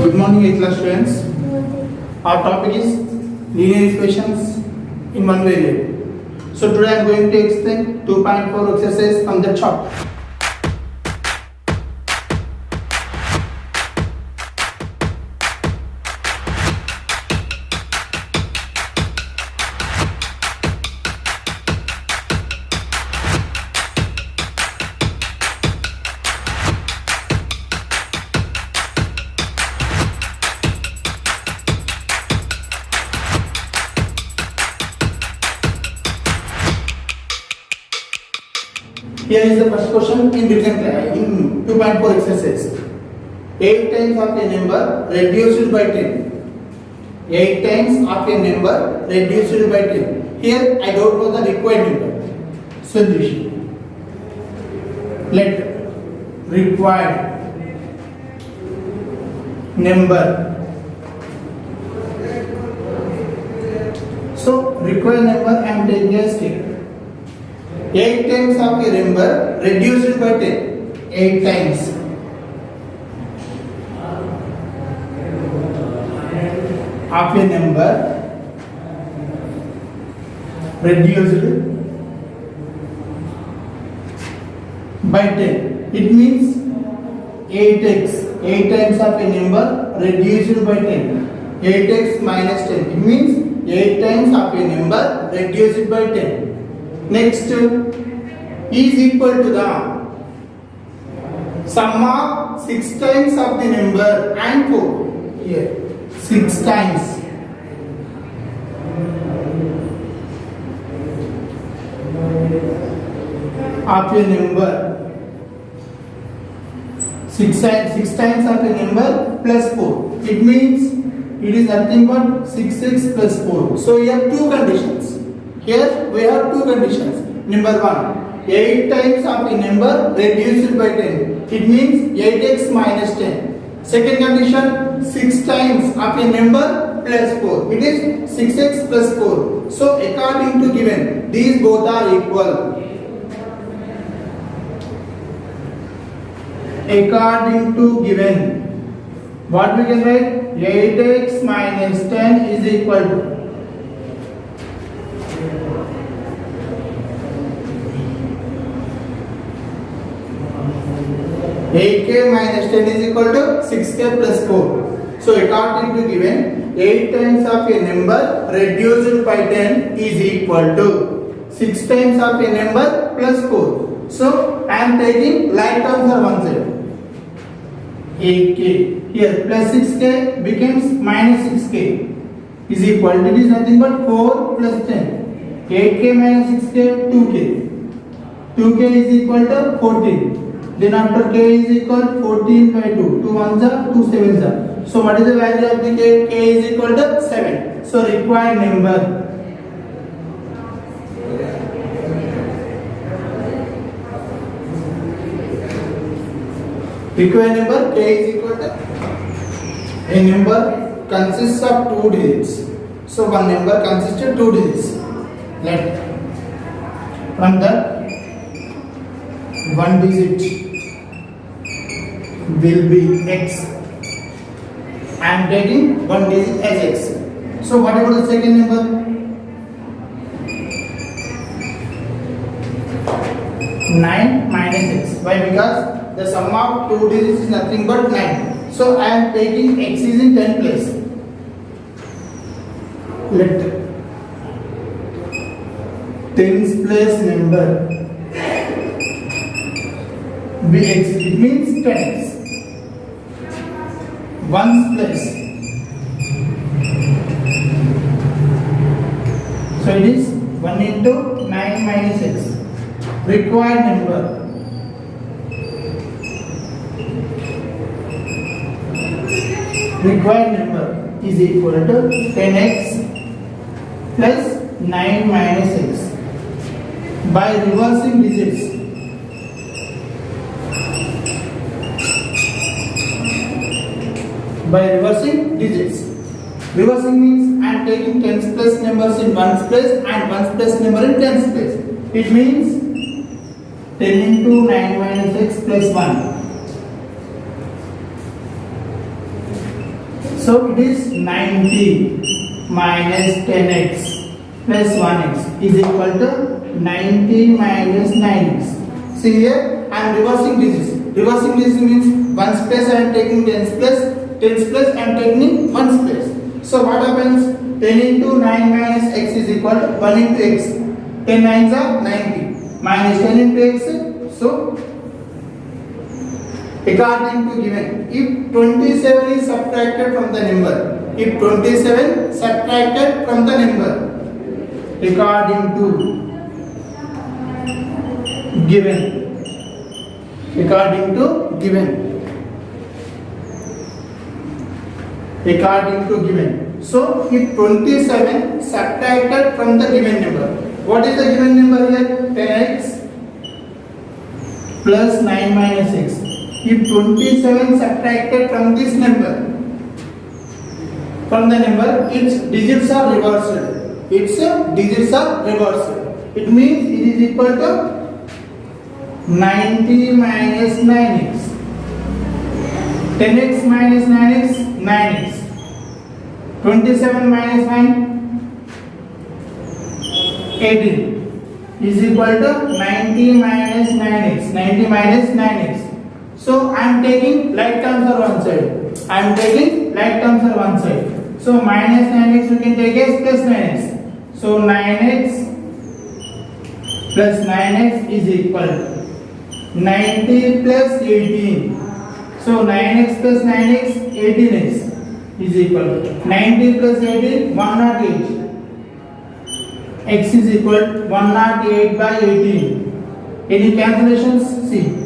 Good morning, 8th class students. Our topic is linear equations in one variable. So today I am going to explain 2.4 exercise on the chart. Here is the first question in written in 2.4 exercise. 8 times of a number reduced by 10. 8 times of a number reduced by 10. Here I don't know the required number. Solution. Let required number. So required number I am taking as 10. 8 times of a number reduced by 10. 8 times. Of a number reduced by 10. It means 8x. 8 times of a number reduced by 10. 8x minus 10. It means 8 times of a number reduced by 10. Next is equal to the sum of 6 times of the number and 4. Here 6 times of a number. 6 times of a number plus 4. It means it is nothing but 6x plus 4. So we have two conditions. Here we have two conditions. Number 1, 8 times of a number reduced by 10. It means 8x minus 10. Second condition, 6 times of a number plus 4. It is 6x plus 4. So according to given, these both are equal. According to given, what we can write? 8x minus 10 is equal to 8k minus 10 is equal to 6k plus 4. So according to given, 8 times of a number reduced by 10 is equal to 6 times of a number plus 4. So I am taking like terms on one side. 8k here plus 6k becomes minus 6k is equal to, it is nothing but 4 plus 10. 8k minus 6k 2k. 2k is equal to 14. Then after k is equal 14 by 2. 2 1s are 2 7s are. So what is the value of the k? K is equal to 7. So required number. Required number k is equal to, a number consists of 2 digits. So one number consists of 2 digits. Let from the one digit will be x. I am taking one digit as x. So what about the second number? 9 minus x. Why? Because the sum of 2 digits is nothing but 9. So I am taking x is in 10 place. Let tens place number be x. It means 10x. Ones place. So it is 1 into 9 minus x. Required number. Required number is equal to 10x plus 9 minus x. By reversing digits, reversing means I am taking tens place numbers in ones place and ones place number in tens place. It means 10 into 9 minus x plus 1. So it is 90 minus 10x plus 1x is equal to 90 minus 9x. See here, I am reversing this. Reversing this means ones place I am taking tens place I am taking ones place. So what happens? 10 into 9 minus x is equal to 1 into x. 10 nines are 90 minus 10 into x. So according to given, if 27 is subtracted from the number, if 27 subtracted from the number, according to given, according to given, according to given. So if 27 subtracted from the given number, what is the given number here? 10x plus 9 minus x. If 27 subtracted from this number, from the number, its digits are reversed. Its digits are reversed. It means it is equal to 90 minus 9x. 10x minus 9x, 9x. 27 minus 9, 18 is equal to 90 minus 9x. 90 minus 9x. So I am taking like terms on one side. I am taking like terms on one side. So minus 9x you can take as plus 9x. So 9x plus 9x is equal to 90 plus 18. So 9x plus 9x, 18x is equal to 90 plus 18, 108. X is equal to 108 by 18. Any cancellations? See.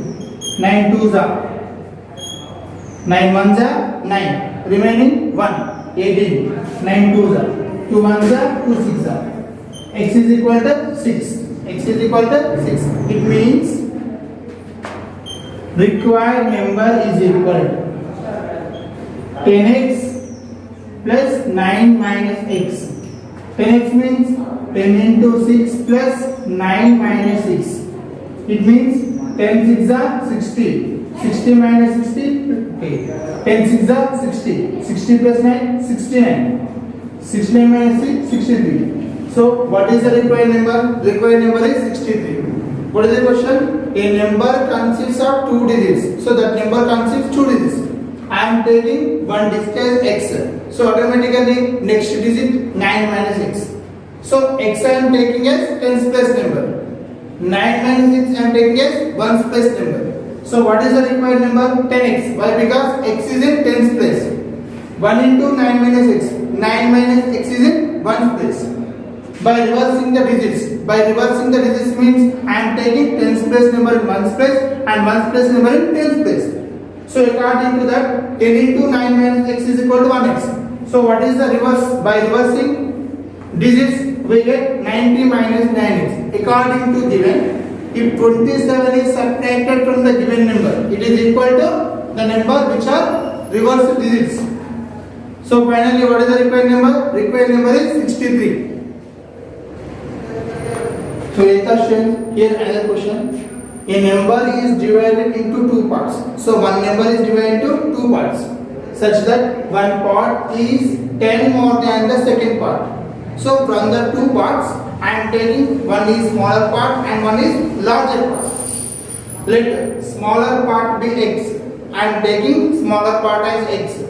9 2s are 9 1s are 9, remaining 1, 18. 9 2s are 2 1s are 2 6 are. X is equal to 6. X is equal to 6. It means required number is equal to 10x plus 9 minus x. 10x means 10 into 6 plus 9 minus 6. It means 10 6 are 60. 60 minus 60, okay. 10 6 are 60. 60 plus 9, 69. 69 minus 6, 63. So what is the required number? Required number is 63. What is the question? A number consists of two digits. So that number consists two digits. I am taking one digit as x. So automatically next digit 9 minus x. So x I am taking as tens place number. 9 minus 6 I am taking as ones place number. So what is the required number? 10x. Why? Because x is in tens place. 1 into 9 minus x. 9 minus x is in ones place. By reversing the digits. By reversing the digits means I am taking tens place number in ones place and ones place number in tens place. So according to that, 10 into 9 minus x is equal to 1x. So what is the reverse? By reversing digits, we get 90 minus 9x. According to given, if 27 is subtracted from the given number, it is equal to the number which are reverse digits. So finally, what is the required number? Required number is 63. So here another question. A number is divided into two parts. So one number is divided into two parts, such that one part is 10 more than the second part. So from the two parts, I am taking one is smaller part and one is larger part. Let smaller part be x. I am taking smaller part as x.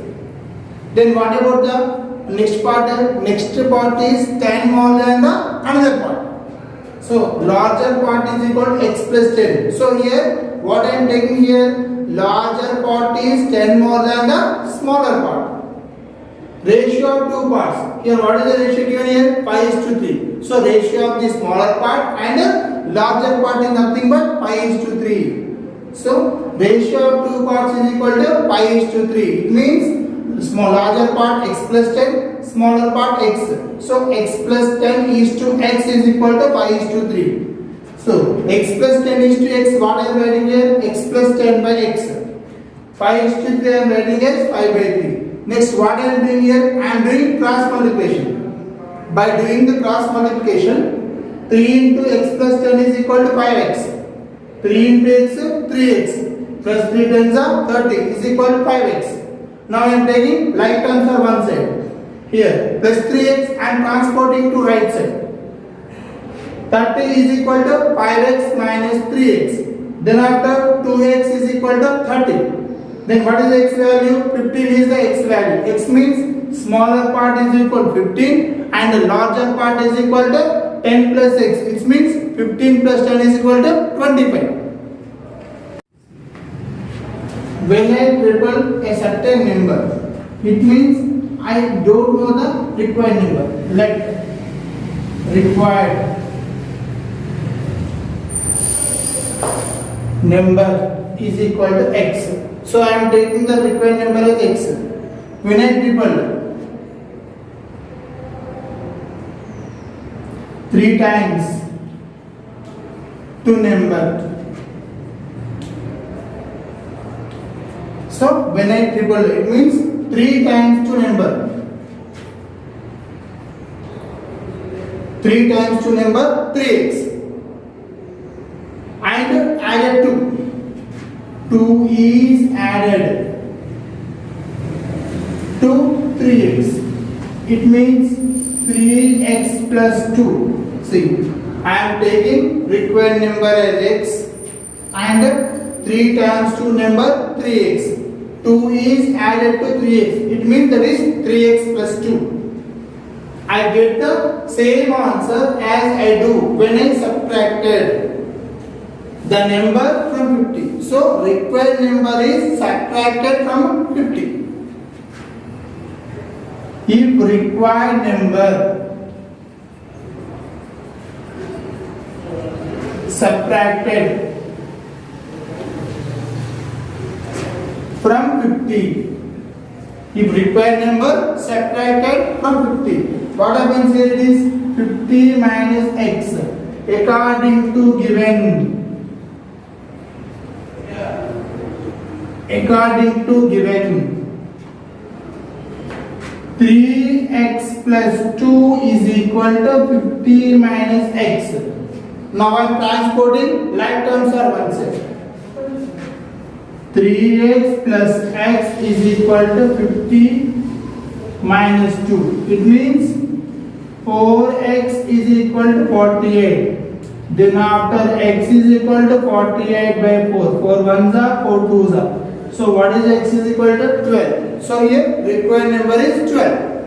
Then what about the next part? Next part is 10 more than the another part. So larger part is equal to x plus 10. So here what I am taking here, larger part is 10 more than the smaller part. Ratio of two parts. Here what is the ratio given here? Pi is to 3. So ratio of the smaller part and larger part is nothing but pi is to 3. So ratio of two parts is equal to pi is to 3. It means larger part x plus 10, smaller part x. So x plus 10 is to x is equal to pi is to 3. So x plus 10 is to x. What I am writing here? X plus 10 by x. Pi is to 3 I am writing as pi by 3. Next, what I am doing here? I am doing cross multiplication. By doing the cross multiplication, 3 into x plus 10 is equal to 5x. 3 into x, 3x. Plus 3 tens are 30 is equal to 5x. Now I am taking like terms are one side. Here plus 3x I am transporting to right side. 30 is equal to 5x minus 3x. Then after 2x is equal to 30. Then what is the x value? 15 is the x value. X means smaller part is equal to 15 and the larger part is equal to 10 plus x. Which means 15 plus 10 is equal to 25. When I triple a certain number, it means I don't know the required number. Like required number is equal to x. So I am taking the required number as x. When I triple 3 times to number. So when I triple it means 3 times to number. 3 times to number 3x. And added 2. 2 is added to 3x. It means 3x plus 2. See, I am taking required number as x and 3 times to number 3x. 2 is added to 3x. It means that is 3x plus 2. I get the same answer as I do when I subtracted the number from 50. So required number is subtracted from 50. If required number subtracted from 50, if required number subtracted from 50, what happens here? It is 50 minus x according to given. According to given 3x plus 2 is equal to 50 minus x. Now I am transporting like terms are one side. 3x plus x is equal to 50 minus 2. It means 4x is equal to 48. Then after x is equal to 48 by 4. 4 ones are 4 twos are. So what is x is equal to 12. So here required number is 12.